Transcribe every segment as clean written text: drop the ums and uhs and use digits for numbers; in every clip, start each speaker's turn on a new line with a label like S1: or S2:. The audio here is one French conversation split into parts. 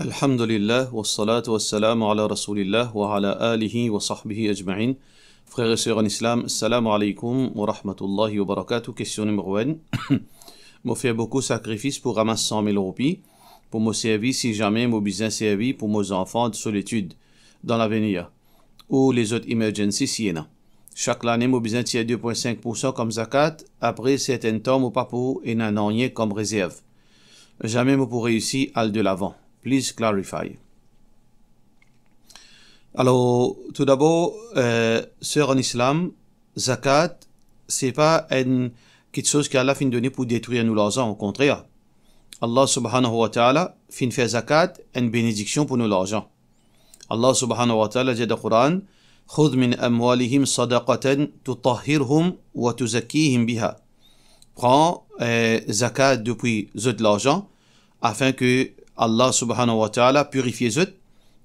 S1: Alhamdulillah, wassalatu wassalamu ala rasulillah wa ala alihi wa sahbihi ajma'in. Frères et sœurs en islam, assalamu alaikum wa rahmatullahi wa barakatuh. Question numéro 1. Moi fait beaucoup de sacrifices pour ramasser 100 000 roupies, pour me servir si jamais mon business servi pour mes enfants de solitude dans l'avenir, ou les autres emergencies si y en a. Chaque année, mon business tire 2,5% comme zakat, après certains temps, mon papa et n'a rien comme réserve. Jamais moi pour réussir à aller de l'avant. Please clarify. Alors, tout d'abord, sœur en islam, zakat, c'est pas quelque chose qu'Allah fin donner pour détruire nous l'argent, au contraire. Allah subhanahu wa ta'ala fin faire zakat une bénédiction pour nous l'argent. Allah subhanahu wa ta'ala dit dans le Coran, خذ من أموالهم صدقة تطهرهم وتزكيهم بها. Prends zakat depuis de l'argent afin que Allah subhanahu wa ta'ala purifie zut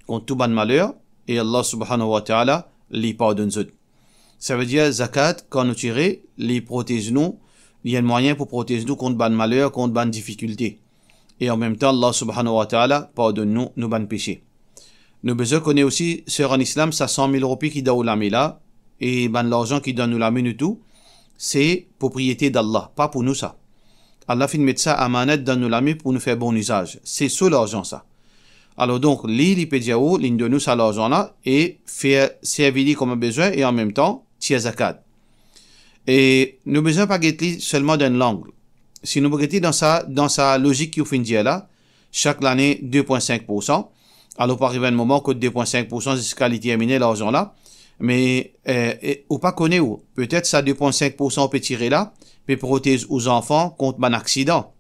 S1: contre tout bon malheur et Allah subhanahu wa ta'ala les pardonne zut. Ça veut dire zakat, quand nous tirons, les protège nous, il y a un moyen pour protéger nous contre bon malheur, contre bonne difficulté. Et en même temps, Allah subhanahu wa ta'ala pardonne nous nos bons péchés. Nous besoin connaître aussi, sœur en islam, ça 100 000 roupies qui donnent la là, et ben l'argent qui donne nous la minute tout, c'est propriété d'Allah, pas pour nous ça. Allah fin mettre ça à manette dans nous la pour nous faire bon usage. C'est sur l'argent ça. Alors donc, li peut dire où, de nous ça l'argent là, et faire servir comme besoin, et en même temps, tirer zakat. Et nous besoin pas guetter seulement d'un langue. Si nous guetter dans sa logique qui fin dire là, chaque année 2,5%, alors par arriver un moment que 2,5% jusqu'à terminer l'argent là, mais ou pas connaître où, peut-être ça 2,5% peut tirer là, peut protéger aux enfants contre un accident.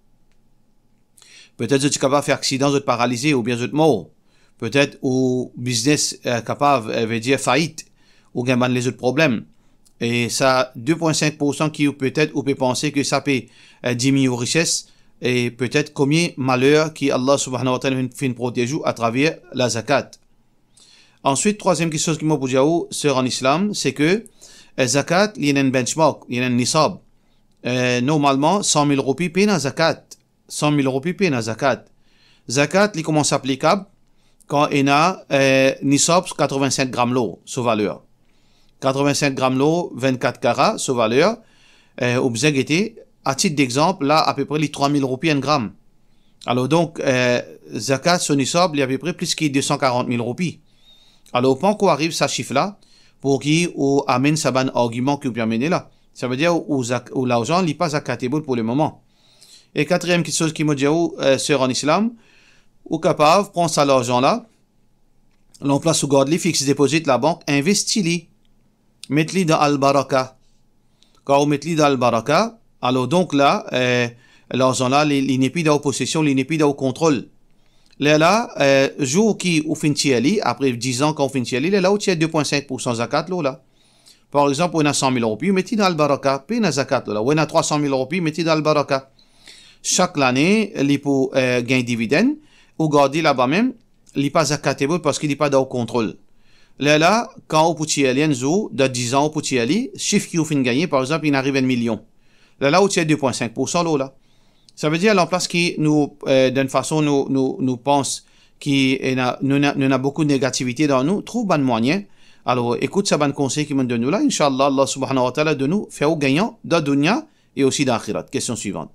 S1: Peut-être que tu es capable de faire accident, de te paralyser, ou bien de te mort. Peut-être au business capable, veut dire faillite, ou bien les autres problèmes. Et ça, 2,5% qui peut-être, ou peut penser que ça peut diminuer aux richesses, et peut-être combien malheur qui Allah subhanahu wa ta'ala fait protéger à travers la zakat. Ensuite, troisième question qui m'a posé à vous, sœur en islam, c'est que zakat, il y a un benchmark, il y a un nisab. Normalement, 100 000 roupies payent dans zakat. 100 000 roupies payent dans zakat. Zakat, il commence applicable quand il y a nisab 87 grammes l'eau, sous valeur. 87 grammes l'eau, 24 carats, sous valeur. Au bzegete, à titre d'exemple, là, à peu près les 3 000 roupies un gramme. Alors donc, zakat, son nisab, il y a à peu près plus que 240 000 roupies. Alors, quand on arrive à ce chiffre-là, pour qui on amène ça ban argument qui peut amener là. Ça veut dire où l'argent n'est pas zakatable pour le moment. Et quatrième chose qui me dit, sœur en islam, ou capable, prend ça l'argent là, l'emploi sous garde-li, fixe déposit la banque, investit-li, mettez-li dans Al-Baraka. Quand vous mettez-li dans Al-Baraka, alors donc là, l'argent là, il n'est plus dans possession, il n'est plus dans contrôle. Là, jour qui ou fin tiali, après 10 ans qu'on fin tiali, là où tu as 2,5% zakat là. Par exemple, on a 100 000 roupies, mettez dans le baraka, puis dans zakat là. On a 300 000 roupies, mettez dans le baraka. Chaque année, il pour gagner dividende, ou garder là-bas même, il n'est pas zakatable parce qu'il n'est pas dans le contrôle. Là, quand on peut tiali un jour, de 10 ans, on peut tiali, chiffre qui ou fin gagner, par exemple, il arrive à 1 million. Là où tu as 2,5% là. Ça veut dire à la place qui nous, d'une façon, nous pense qu'il nous a beaucoup de négativité dans nous, trouve bon moyen. Alors, écoute ça bon conseil qui me donne nous là. Inch'Allah, Allah subhanahu wa ta'ala de nous faire gagnant dans dunya et aussi dans l'akhirat. Question suivante.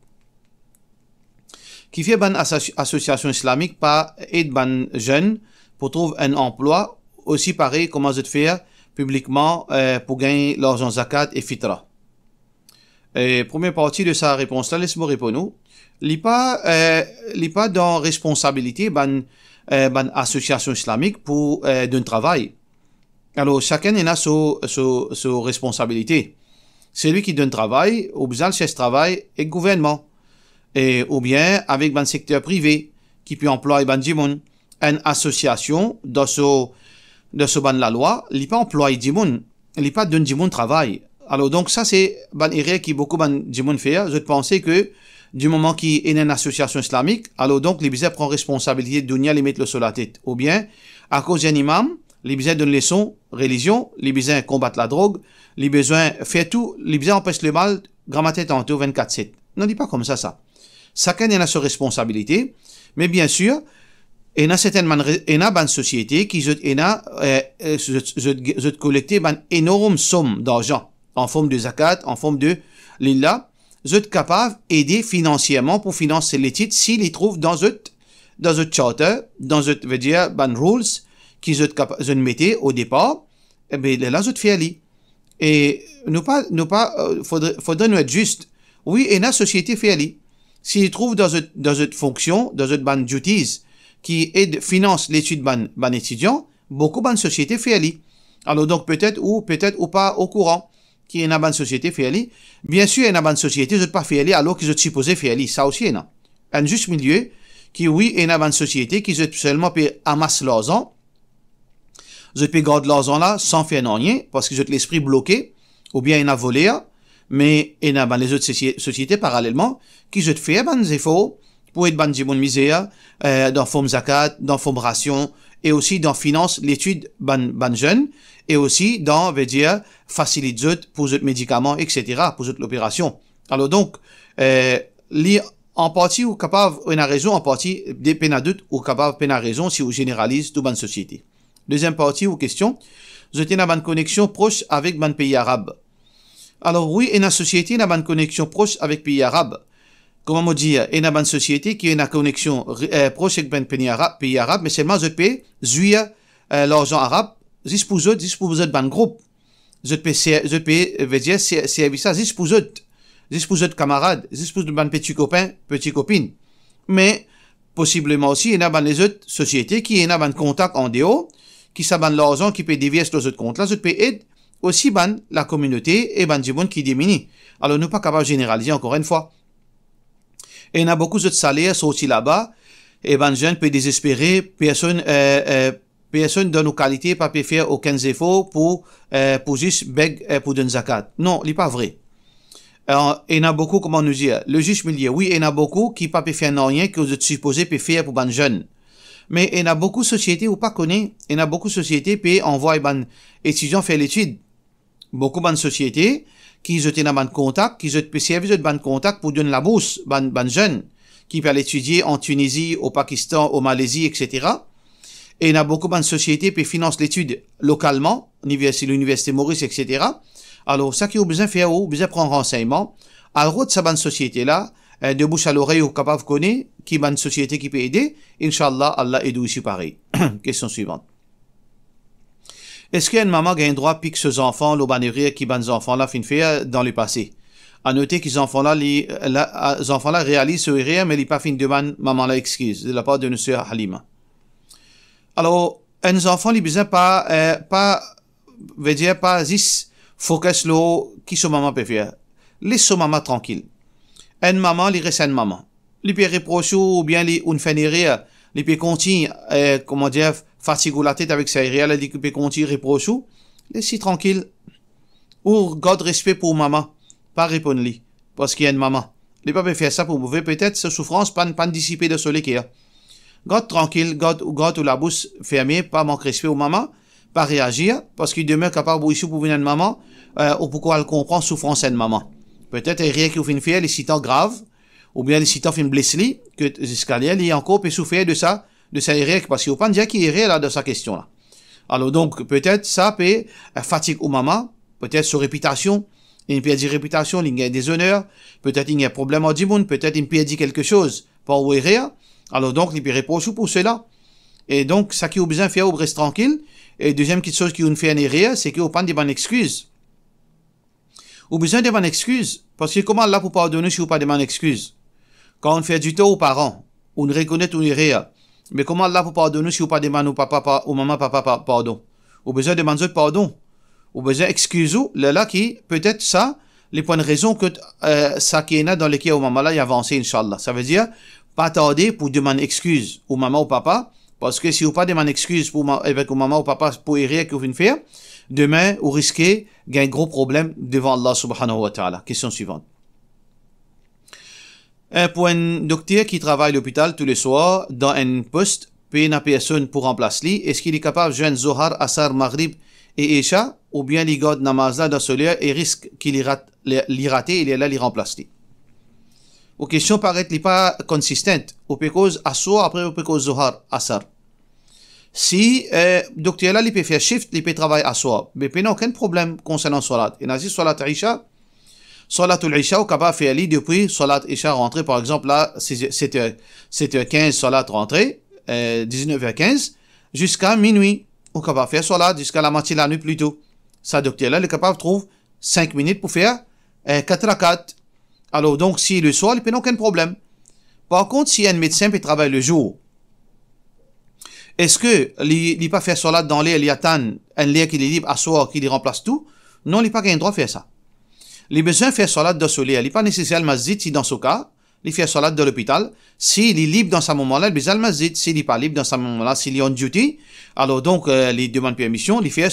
S1: Qui fait bonne association islamique pas aide bon jeune pour trouver un emploi aussi pareil comment je te faire publiquement pour gagner l'argent zakat et fitra. Et première partie de sa réponse là, laisse-moi répondre. Il n'est pas dans responsabilité ban association islamique pour d'un travail. Alors chacun en a sa responsabilité. C'est lui qui donne travail, ou bien chez ce travail et le gouvernement, et ou bien avec ban secteur privé qui peut employer ban dimoun. Une association dans ce ban la loi, il n'est pas employé dimoun, il n'est pas donne dimoun travail. Alors donc ça c'est ban erreur qui beaucoup ban dimoun fait. Je pensais que du moment qu'il y a une association islamique, alors donc les bizarres prennent responsabilité de dunya, les mettre le sur la tête. Ou bien, à cause d'un imam, les bizarres donnent leçons, religion, les bizarres combattent la drogue, les besoins fait tout, les bizarres empêchent le mal, grammaté tantôt 24/7. Non, dis pas comme ça. Chacun a sa responsabilité, mais bien sûr, il y a certaines sociétés qui ont collecté une énorme somme d'argent en forme de zakat, en forme de lillah. Ils sont capables d'aider financièrement pour financer les titres s'ils les trouvent dans un charter, dans un rules qu'ils ont mis au départ. Et bien là, ils ont fait aller. Et faudrait nous être juste. Oui, une société fait aller. S'ils trouvent dans une fonction, dans une duties, qui aide, finance l'étude ban étudiant, beaucoup de sociétés fait aller. Alors donc peut-être ou pas au courant qu'il y a une bonne société fait aller. Bien sûr, il y a une bonne société, ils ne pas fait aller alors qu'ils ont supposé faire aller. Ça aussi, il y a un juste milieu qui, oui, il y a une bonne société qui seulement amasse l'argent. Ils ont garder l'argent là sans faire rien parce qu'ils ont l'esprit bloqué ou bien ils ont volé. Mais il y a les autres sociétés parallèlement qui ont fait des efforts pour être ban de misère, dans forme zakat, dans forme ration, et aussi dans finance l'étude ban jeune, et aussi dans, faciliter pour les médicaments, etc., pour l'opération. Alors donc, en partie, ou capable, on a raison, en partie, des peines à doute, ou capable, peine à raison, si on généralise toute bonne société. Deuxième partie, ou question, vous êtes une bonne connexion proche avec ban pays arabe. Alors oui, une société, une bonne connexion proche avec pays arabe. Comment me dire, il y a une société qui a une connexion proche avec un pays arabe, mais seulement je peux jouir l'argent arabe, juste pour eux, ban groupe. Je peux servir ça juste pour eux camarades, juste pour ban petits copains, petites copines. Mais, possiblement aussi, il y a les autres sociétés qui ont un contact en dehors, qui savent l'argent, qui peut dévier sur les autres comptes là, je peux aider aussi la communauté et du monde qui diminue. Alors, nous ne sommes pas capables de généraliser encore une fois. Et il y a beaucoup de salaires sortis là-bas, et ben jeunes peut désespérer, personne dans nos qualités pas peut faire aucun effort pour juste pour donner zakat. Non, il n'est pas vrai. Alors, il y en a beaucoup, comment nous dire, le juste milieu, oui, il y en a beaucoup qui pas peut faire rien que vous êtes supposé peut faire pour ben jeunes. Mais il y en a beaucoup de sociétés où pas connaît, il y en a beaucoup de sociétés peut envoyer ben étudiants faire l'étude. Beaucoup de sociétés qui ont un bon contact, qui ont servi de bon contact pour donner la bourse, ban jeunes, qui peuvent étudier en Tunisie, au Pakistan, au Malaisie, etc. Et il y a beaucoup de sociétés qui financent l'étude localement, l'Université Maurice, etc. Alors, ça qui a besoin de faire, ou besoin de prendre renseignement, alors, de cette société-là, de bouche à l'oreille, ou capable de connaître, qui est une société qui peut aider, Inch'Allah, Allah aide aussi pareil. Question suivante. Est-ce qu'il y a une maman qui a un droit pique ses enfants, l'obanérie qui ban les enfants là fin fait dans le passé? À noter que les enfants là, réalisent ce rire, mais ils pas fin demande maman là excuse de la part de notre Halima. Alors, un enfant, il besoin pas juste focus lo qui son maman peut faire. Laisse son maman tranquille. Une maman, il reste une maman. Il peut reprocher ou bien il fait rire, il peut continuer, comment dire, fatiguer la tête avec sa réelle, il peut continuer reprocher, laissez tranquille. Ou garde respect pour maman, pas répondre-lui, parce qu'il y a une maman. Il peut pas faire ça pour vous, peut-être sa souffrance pas dissiper de ce qui est. Garde tranquille, garde la bouche fermée, pas manquer respect aux mamans, pas réagir, parce qu'il demeure capable aussi pour venir une maman, ou pourquoi elle comprend souffrance d'une maman. Peut-être rien qui vous fait faire les citants graves, ou bien les citants fait blesser, que jusqu'à là, il encore peut souffrir de ça, de sa erreur, parce qu'il ne faut pas dire qu'il est là de sa question là. Alors donc, peut-être ça peut fatigue aux mamans, peut-être sur réputation, il peut dire réputation, il y a des honneurs, peut-être il y a un problème au monde, peut-être il peut dire quelque chose par où erreur, alors donc il peut reprocher pour cela. Et donc, ça qui a besoin de faire, reste tranquille. Et deuxième petite chose qui nous fait une erreur, c'est qu'il n'y a pas de bonnes excuses. Ou besoin de bonnes excuses, parce que comment là pour pardonner si vous pas de bonnes excuses? Quand on fait du tort aux parents, on reconnaît une erreur. Mais comment là pour pardonner si vous pas demander au papa, au maman, papa, pardon? Ou besoin de demander pardon? Ou besoin d'excuser, là qui, peut-être ça, les points de raison que, ça qui est là dans lesquels au maman là, il a avancé, Inch'Allah. Ça veut dire, pas tarder pour demander excuse au maman ou papa, parce que si vous pas demander excuse avec au maman ou papa pour erreur que vous venez faire, demain, vous risquez d'un gros problème devant Allah subhanahu wa ta'ala. Question suivante. Pour un docteur qui travaille à l'hôpital tous les soirs dans un poste, paye une personne pour remplacer, est-ce qu'il est capable de joindre Zohar, Asar, Maghrib et Isha, ou bien il garde namaz là dans ce lieu et risque qu'il l'y rate et il est là, l'y remplacer? Ou question paraît pas consistante. Ou peut cause assoir après ou peut cause zohar, asar. Si, donc là, il peut faire shift, il peut travailler assoir. Mais il n'y a aucun problème concernant salat. Il y a salat Isha. Salat al-Isha, ou capable de faire depuis salat Isha rentrée, par exemple, là, 7h15, salat rentrée, 19h15, jusqu'à minuit. Ou capable de faire salat jusqu'à la moitié de la nuit plus tôt. Ça, docteur là, il est capable de trouver 5 minutes pour faire 4 rakat. Alors, donc, si le soir, il n'y a aucun problème. Par contre, si un médecin peut travailler le jour, est-ce que il ne pas faire salat dans l'air, il attend un l'air qui est libre à soir, qui remplace tout? Non, il n'a pas le droit de faire ça. Il a besoin de faire salat dans ce l'air. Il n'est pas nécessaire le masjid si dans ce cas, il fait salat dans l'hôpital. S'il est libre dans ce moment-là, il a besoin de masjid. S'il n'est pas libre dans ce moment-là, s'il est en duty, alors donc, il demande permission, il fait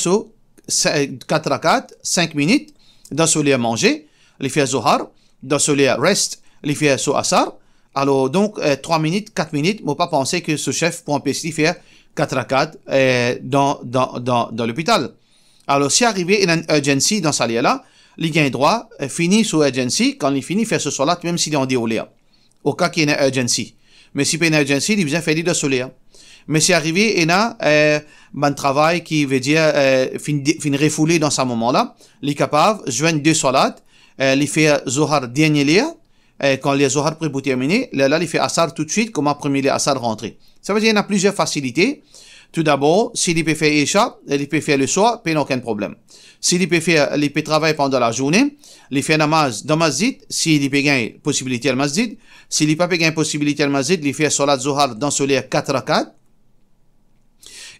S1: ça 4 rakat, 5 minutes, dans ce l'air manger, il fait zohar, dans ce l'air rest, il fait ça asar. Alors donc, 3 minutes, 4 minutes, il ne faut pas penser que ce chef pour empêcher de faire 4 rakat dans l'hôpital. Alors, si arrivé il y a une urgency dans ce lieu-là, il gagne droit, finit sous urgency, quand il finit, faire ce salat, même s'il est en déroulé. Au cas qu'il y a une urgency. Mais si il y a une urgency, il vient faire de ce lieu. Mais si arrivé, il y a un travail qui veut dire, fin refoulé dans ce moment-là, il est capable de joindre 2 salats, il fait zohar dernier lieu, quand les zohar prêt pour terminer, là, il fait asar tout de suite, comme premier les asar rentré. Ça veut dire qu'il y a plusieurs facilités. Tout d'abord, s'il peut faire Isha, il peut faire le soir, il n'y a aucun problème. S'il peut travailler pendant la journée, il fait namaz dans masjid, s'il peut gagner possibilité al masjid, s'il n'a pas gagner possibilité al masjid, il fait salat zohar dans ce lieu 4 rakat.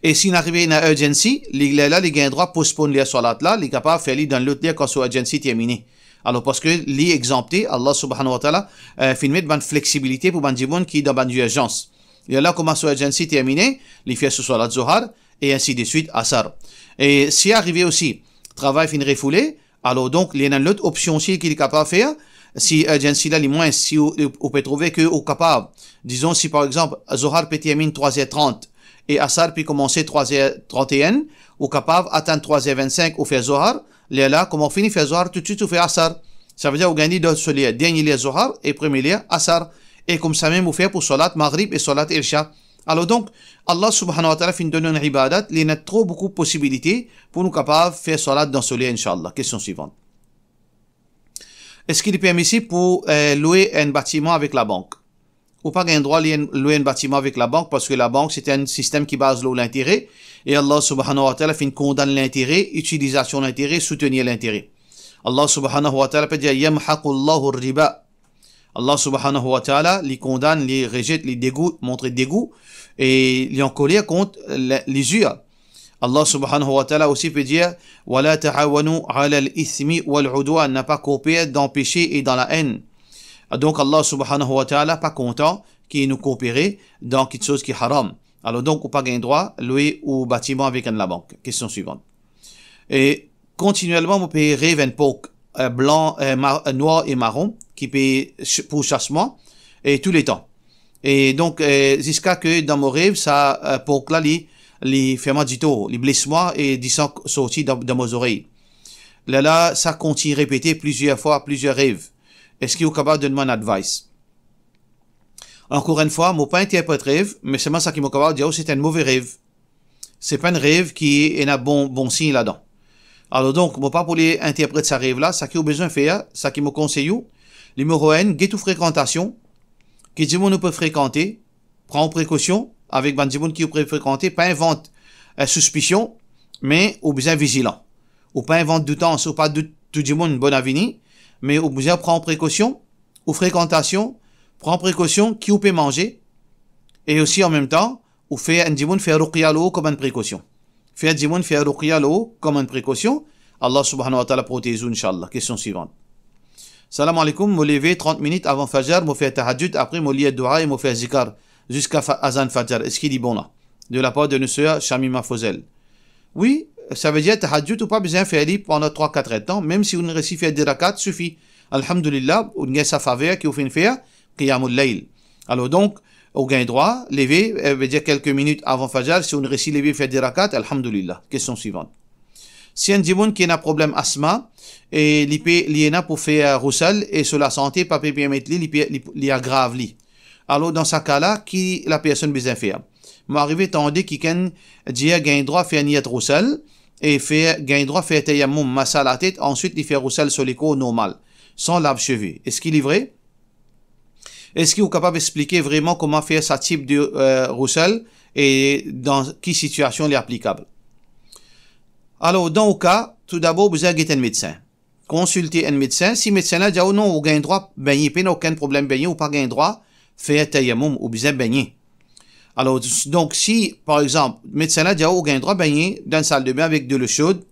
S1: Et s'il arrive à une urgency, il gagne droit postpone les salat là, il est capable de faire dans l'autre lieu quand son urgency terminé. Alors, parce que li exempté, Allah subhanahu wa ta'ala, filmé de bonne flexibilité pour ban monde qui est dans une urgence. Et là, comment son urgency terminé, il fait ce salat zohar, et ainsi de suite, asar. Et si arrivé aussi, travail fin refoulé, alors donc, il y a une autre option aussi qu'il est capable de faire. Si urgency là, moins, si on peut trouver que est capable, disons, si par exemple, zohar peut terminer 3h30, et asar peut commencer 3h31, ou capable atteindre 3h25 ou faire zohar, là, comment on finit faire zohar, tout de suite on fait asar. Ça veut dire qu'on gagne dans ce lieu, dernier lieu zohar et premier lieu asar. Et comme ça même on fait pour salat maghrib et salat isha. Alors donc, Allah subhanahu wa ta'ala fin donne une ibadat, il y a trop beaucoup de possibilités pour nous capables de faire salat dans ce lieu, inshallah. Question suivante. Est-ce qu'il est permissible pour louer un bâtiment avec la banque? Ou pas un droit de louer un bâtiment avec la banque parce que la banque c'est un système qui base l'intérêt et Allah subhanahu wa ta'ala fin condamne l'intérêt, utilisation de l'intérêt, soutenir l'intérêt. Allah subhanahu wa ta'ala peut dire yamhaqullahu riba. Allah subhanahu wa ta'ala les condamne, les rejette, les dégoûte, montre dégoût et les en colère contre les usures. Allah subhanahu wa ta'ala aussi peut dire wala ta'awanu 'ala al-ithmi wal-'udwan, n'a pas coopéré dans le péché et dans la haine. Donc Allah subhanahu wa ta'ala pas content qu'il nous coopérer dans quelque chose qui est haram. Alors donc on pas gain droit louer ou bâtiment avec la banque. Question suivante. Et continuellement on peut rêver un poke blanc, noir et marron qui peut pour chassement et tous les temps. Et donc jusqu'à que dans mon rêve ça poke là les fait mal du tout, les blesse-moi et du sang sorti dans mes oreilles. Là ça continue répéter plusieurs fois, plusieurs rêves. Est-ce qu'il est capable de demander advice? Encore une fois, moi pas interprète rêve, mais c'est moi ça qui m'a capable de dire c'est un mauvais rêve. C'est pas un rêve qui est un bon signe là-dedans. Alors donc, moi pas pour les interpréter sa rêve là, ça qui a besoin de faire, ça qui me conseille, numéro 1, get ou fréquentation, qui dit on peut fréquenter, prends précaution avec ban qui peut fréquenter, pas invente suspicion, mais au besoin vigilant. Ou pas invente doutance, ou pas tout le monde une bonne avenir, mais au besoin prendre précaution, ou fréquentation, prends précaution qui ou peut manger, et aussi en même temps, ou fait un dimoun faire ruqya l'eau comme une précaution. Fait un dimoun faire ruqya l'eau comme une précaution. Allah subhanahu wa ta'ala protège, inshallah. Question suivante. Salam alaikum, me lever 30 minutes avant Fajr, me faire tahajjud, après me lire dua et me faire zikar, jusqu'à Azan Fajr. Est-ce qu'il est bon là? De la part de nos sœurs Shamima Fozel. Oui, ça veut dire tahajjud ou pas besoin de faire pendant 3-4 temps, même si on réussit à faire des rakats, suffit. Alhamdulillah, on a sa faveur qui fait faire qiyamul layl. Alors donc, on gagne droit, lever, veut dire quelques minutes avant Fajr, si on réussit à lever faire des rakats, alhamdulillah. Question suivante. Si un dimoun qui a un problème asthma, et il a pour faire roussel, et sur la santé, pas permettre il aggrave li. Alors, dans ce cas-là, qui la personne besoin faire? M'arrive tandis qu'il a gain droit faire niat roussel, et fait gain droit faire tayammum, massa la tête, ensuite il fait roussel sur les côtes normal, sans lave-cheveux. Est-ce qu'il est vrai? Est-ce qu'il est capable d'expliquer vraiment comment faire ce type de roussel et dans quelle situation il est applicable? Alors, dans le cas, tout d'abord, vous avez un médecin. Consultez un médecin. Si le médecin a dit, oh non, vous avez droit de baigner, pas aucun problème de baigner, ou pas de droit de faire tayammum, ou besoin de baigner. Alors, donc, si, par exemple, le médecin a dit, oh, vous avez droit de baigner dans une salle de bain avec de l'eau chaude,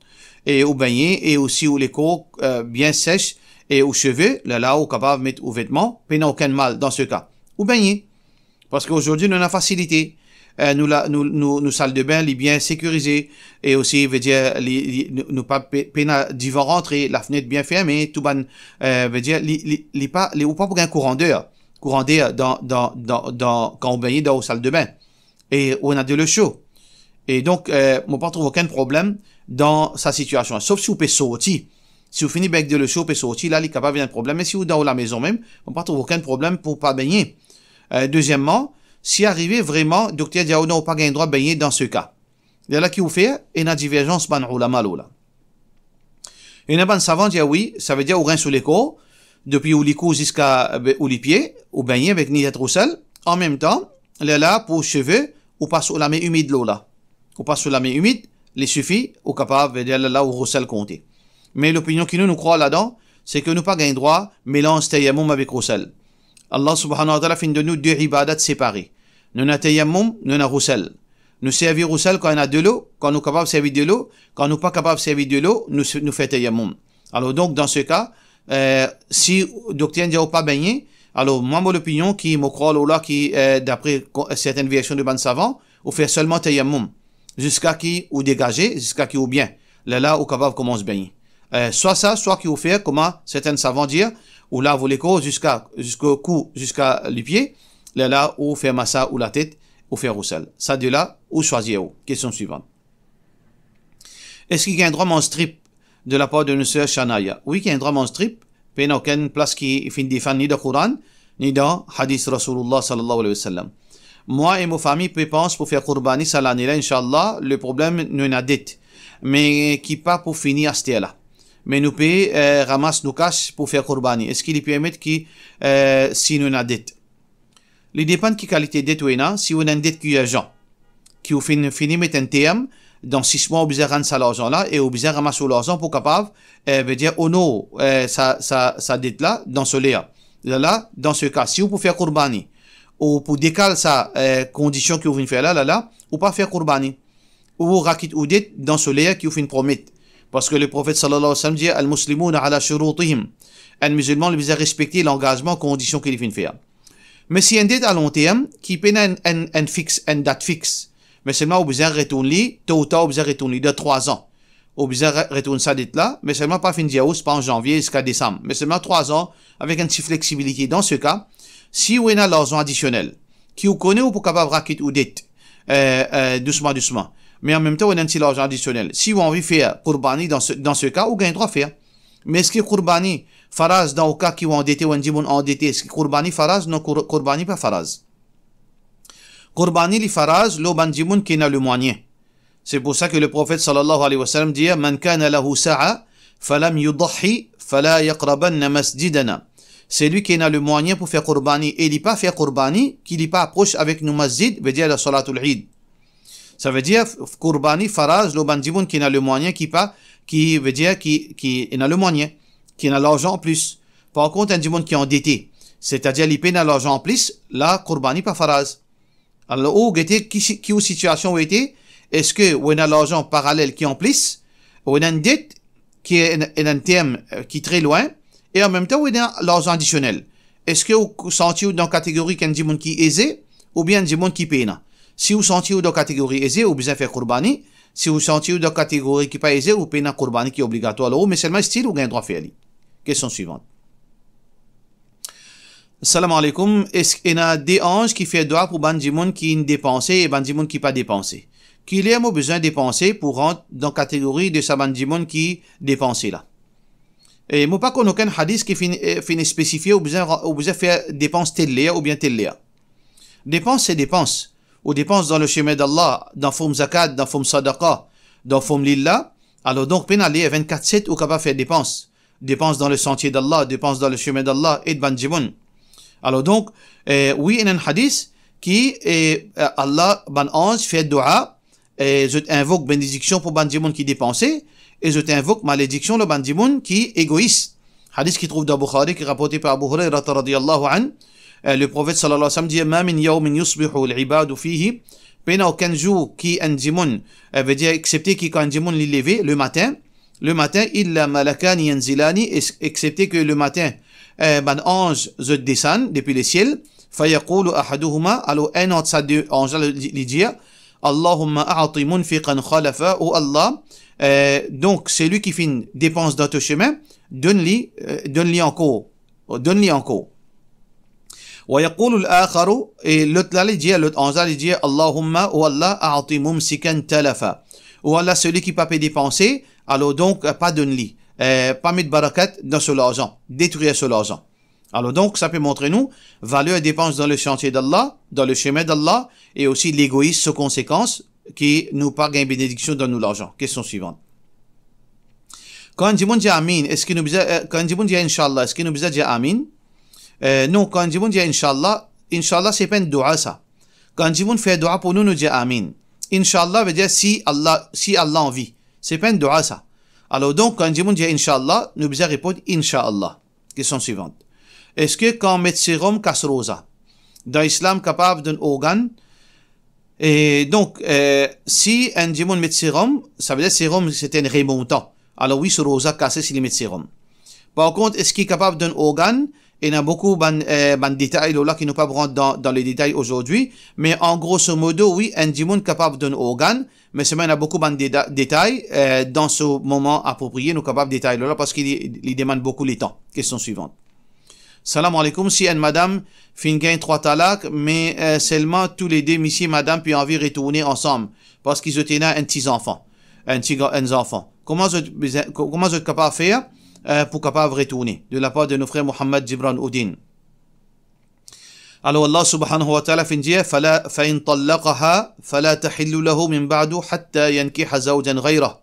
S1: et au baigner, et aussi où les corps bien sèches, et aux cheveux, là, ou capable de mettre aux vêtements, puis il n'y a aucun mal dans ce cas. Ou baigner. Parce qu'aujourd'hui, nous avons la facilité. Nous salles de bain, les bien sécurisées, et aussi, veut dire, nous pas, d'y rentrer, la fenêtre bien fermée, tout ban, veut dire, ou pas pour un courant d'air quand on baigne dans la salle de bain. Et on a de l'eau chaude. Et donc, on pas trouve aucun problème dans sa situation. Sauf si vous pouvez sortir. Si vous finissez avec de l'eau chaude et sortir, là, il est capable d'un problème. Mais si vous êtes dans la maison même, on ne trouve aucun problème pour pas baigner. Deuxièmement, si arrivé vraiment, docteur dit, oh non, pas gain droit de baigner dans ce cas. Il y a là qui vous fait, et une divergence, ban ulama là. Et un ban savant dit, oui, ça veut dire, au rein sous les corps, depuis où les coups jusqu'à, où les pieds, ou baigner avec niyat roussel, en même temps, là, pour cheveux, ou pas sur la main humide l'eau là. Ou pas sur la main humide, il suffit, ou capable, veut dire, là, où roussel compter. Mais l'opinion qui nous croit là-dedans, c'est que nous pas gain droit, mélange tayammum avec roussel. Allah subhanahu wa ta'ala fait de nous deux ibadat séparés. Nous avons tayammum, nous avons roussel. Nous servons roussel quand on a de l'eau, quand nous sommes capables de servir de l'eau, quand nous ne sommes pas capables de servir de l'eau, nous faisons tayammum. Alors donc, dans ce cas, si le docteur ne dit pas baigner, alors moi, mon opinion, qui me croit là, qui, d'après certaines versions de ban savant, on fait seulement tayammum. Jusqu'à qui, ou dégager, jusqu'à qui, ou bien. Là, au capable commence à baigner. Soit ça, soit qui vous fait, comment certains savants dire, ou là, vous les corps jusqu'au cou, jusqu'à les pieds, là, ou faire massa, ou la tête, ou faire roussel. Ça, de là, ou choisir où? Question suivante. Est-ce qu'il y a un droit mon strip de la part de notre sœur Shanaya? Oui, il y a un droit mon strip, mais il n'y a aucune place qui finit défendre ni dans le Coran, ni dans Hadith Rasulullah sallallahu alayhi wa sallam. Moi et ma famille pensent pour faire Qurbani cette année-là, Inch'Allah, le problème, nous n'a dit, mais qui pas pour finir à ce là. Mais nous payons, ramasse nos cash pour faire Qurbani. Est-ce qu'il peut mettre qui, si nous n'a dette? Il dépend de quelle qualité de dette ou non. Si on a une dette qui est agent, qui finit mettre un terme, dans 6 mois, on besoin rendre ça l'argent là, et on besoin ramasser l'argent pour capable, veut dire, oh non, sa dette là, dans ce là, dans ce cas, si vous pouvez faire Qurbani, ou pour décaler sa condition que vous venez faire là, ou pas faire Qurbani, ou rakit ou dette dans ce là qui vous finit promettre. Parce que le prophète sallallahu alayhi wa sallam dit al-muslimuna ala shurutihim. Un musulman il doit respecter l'engagement, condition qu'il vient faire. Mais si un dette à long terme, qui peine une date fixe, mais seulement au besoin retourner, tôt ou tard au besoin retourner de 3 ans. Au besoin retourner sa dette là, mais seulement pas fin de pas en janvier jusqu'à décembre, mais seulement 3 ans avec une petite flexibilité. Dans ce cas, si vous avez l'argent additionnel, qui vous connaît ou pour capable raquer ou dette, doucement. Mais en même temps, on a un petit argent additionnel. Si vous avez envie de faire Qurbani dans ce cas, vous avez droit à faire. Mais est-ce que Qurbani, faraz dans le cas qui vous endetté ou un dimoun endetté, est-ce que Qurbani faraz? Non, Qurbani pas faraz. Qurbani li faraz, lo ban dimoun qui n'a le moyen. C'est pour ça que le prophète sallallahu alayhi wa sallam dit, man kana lahu sa'a, falam yudahi, fala yaqrabanna masjidana. C'est lui qui n'a le moyen pour faire Qurbani. Et il n'est pas faire Qurbani, qu'il n'est pas approche avec nos masjid, veut dire la salatul Eid. Ça veut dire, Qurbani, faraz, le bandimoun qui n'a le moyen, qui veut dire, qui n'a le moyen, qui n'a l'argent en plus. Par contre, un dimoun qui est endetté, c'est-à-dire, il paye l'argent en plus, là, Qurbani, pas faraz. Alors, où était, qui ou situation où était, est-ce que, on a l'argent parallèle qui est en plus, ou on a une dette, qui est un terme, qui est très loin, et en même temps, on a l'argent additionnel. Est-ce que vous sentez dans la catégorie qu'un dimoun qui est aisé, ou bien un dimoun qui paye? Si vous sentez dans la catégorie aisée, vous besoin faire Qurbani. Si vous sentez dans la catégorie qui n'est pas aisée, vous payez un Qurbani qui est obligatoire. Alors, mais seulement style, vous avez droit à faire. Question suivante. Salam alaikum. Est-ce qu'il y a des anges qui font droit pour Bandimoun qui est dépensé et Bandimoun qui n'est pas dépensé? qu'il ait besoin de dépenser pour rentrer dans la catégorie de Sabandjimoun qui dépensait là. Et moi pas qu'on aucun hadith qui finit spécifié ou besoin faire dépense telle ou bien telle. Dépense c'est dépense. Ou dépense dans le chemin d'Allah, dans forme zakat, dans forme sadaqa, dans forme lillah. Alors donc, peine aller 24/7 ou capable de faire dépense. Dépense dans le sentier d'Allah, dépense dans le chemin d'Allah et de Bandjimoun. Alors donc, oui, il y a un hadith qui Allah, ban ange, fait dua, et je invoque bénédiction pour Bandjimoun qui dépensait, et je t'invoque malédiction le Bandjimoun qui égoïste. Hadith qui trouve dans Bukhari, qui est rapporté par Abu Hurairah radiyallahu anhu. Le prophète sallallahu alayhi wa sallam dit ma min yawmin yusbihu al-ibadu fihi, pena aucun jour qui Bandjimoun veut dire excepté qui quand Bandjimoun l'est levé le matin illa malakani yanzilani, excepté que le matin ban ange se descend depuis le ciel, fayaqulu ahaduhuma, alors un autre ça deux anges lui dit Allahumma a'ti munfiqan khalafa, ou Allah, donc celui qui fait une dépense dans ton chemin, donne-lui encore. ويقول الآخر et l'autre ange lui dit Allahumma ou Allah a'ti mumsikan talafa, ou Allah celui qui peut pas dépenser, alors donc pas donne-lui, pas mettre barakat dans son argent, détruire son argent. Alors donc ça peut montrer nous valeur dépense dans le chantier d'Allah, dans le chemin d'Allah, et aussi l'égoïsme sans conséquence qui nous pas gain bénédiction dans nous l'argent. Question suivante. Quand on dit amin, est-ce que nous quand on dit inshallah, est-ce que nous dit amin? Non, quand on dit inshallah c'est pas une dua ça. Quand on fait dua pour nous dit amin. Inshallah veut dire si Allah en vit. C'est pas une dua ça. Alors donc quand on dit inshallah, nous devons répondre inshallah. Question suivante. Est-ce que quand on met sérum casse rosa, dans l'islam capable d'un organe, et donc si un démon met sérum, ça veut dire sérum c'est un remontant. Alors oui, ce rosa cassé s'il met sérum. Par contre, est-ce qu'il est capable d'un organe? Il y a beaucoup de détails là qui ne pas rentrer dans les détails aujourd'hui, mais en grosso modo, oui, un démon capable d'un organe, mais c'est il y a beaucoup de détails dans ce moment approprié, nous capables de détails là parce qu'il demande beaucoup le temps. Question suivante. Salam alaikum, si une madame fin gagne 3 talaks, mais seulement tous les deux, monsieur et madame, puis envie de retourner ensemble, parce qu'ils ont un petit enfant, un enfant. Comment je suis capable de faire pour capable de retourner? De la part de nos frères Mohammed Jibran Oudin. Alors Allah subhanahu wa ta'ala fin dit, فَإِن طَلَّقَهَا فَلَا تَحِلُّ لَهُ مِن بَعْدُ حَتَّى يَنْكِحَ زَوْجًا غَيْرَهُ.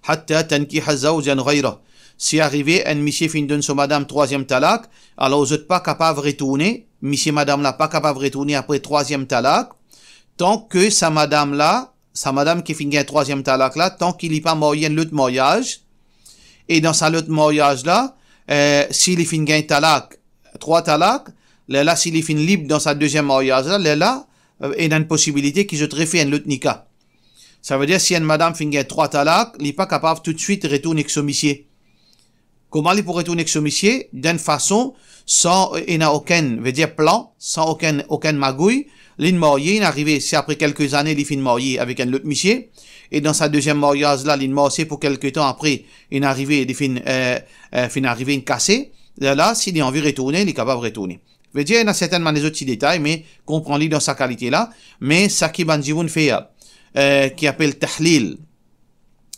S1: حَتَّى تَنْكِحَ زَوْجًا غَيْرَهُ. Si arrivé, un monsieur fin donne son madame 3e talak, alors vous n'êtes pas capable de retourner, monsieur madame là pas capable de retourner après 3e talak, tant que sa madame qui fin gagne 3e talak là, tant qu'il n'est pas marié un autre mariage, et dans sa autre mariage là, s'il fin gagne talak, 3 talak, là s'il est fin libre dans sa 2e mariage là, il y a une possibilité qu'il se refait un autre nikah. Ça veut dire si une madame fin gagne 3 talak, il n'est pas capable tout de suite de retourner avec son monsieur. Comment il pourrait retourner avec ce monsieur? D'une façon, sans, il n'a aucun, veut dire plan, sans aucun magouille. Il marié, il est arrivé, c'est après quelques années, il finit marié avec un autre monsieur. Et dans sa 2e mariage là, il est marié pour quelques temps après, il est arrivé, il finit arrivé une cassée. Là, s'il a envie de retourner, il est capable de retourner. Veut dire, il y a certainement des autres petits détails, mais comprends-les dans sa qualité là. Mais, ça qui Bandjimoun fait, qui appelle tahlil,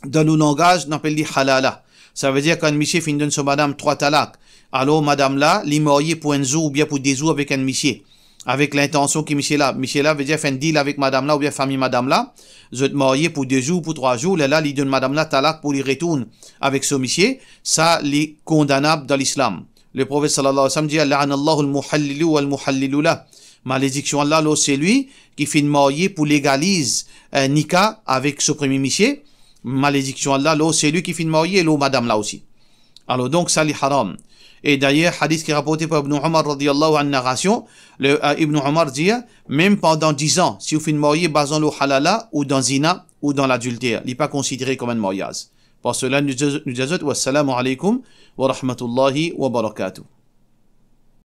S1: dans le langage, on appelle halala. Ça veut dire quand monsieur fin donne son madame 3 talaks, alors madame là, li marié pour un jour ou bien pour des jours avec un monsieur, avec l'intention que monsieur là veut dire faire un deal avec madame là ou bien famille madame là, vous êtes marié pour 2 jours ou pour 3 jours, là, il donne madame là talak pour lui retourne avec ce monsieur, ça, est condamnable dans l'islam. Le prophète sallallahu alayhi wa sallam dit, la'anallahu al-muhallilu wal-muhallilu la. Malédiction là, c'est lui qui fait marié pour légaliser nikah avec ce premier monsieur. Malédiction Allah, c'est lui qui finit marié et madame là aussi. Alors donc ça est haram. Et d'ailleurs, hadith qui est rapporté par Ibn Umar radiyallahu anhu narration, Ibn Umar dit, même pendant 10 ans, si vous finissez marié basant le halala ou dans zina ou dans l'adultère, il n'est pas considéré comme un mariage. Pour cela, nous disons wassalamu alaikum wa rahmatullahi wa barakatuh.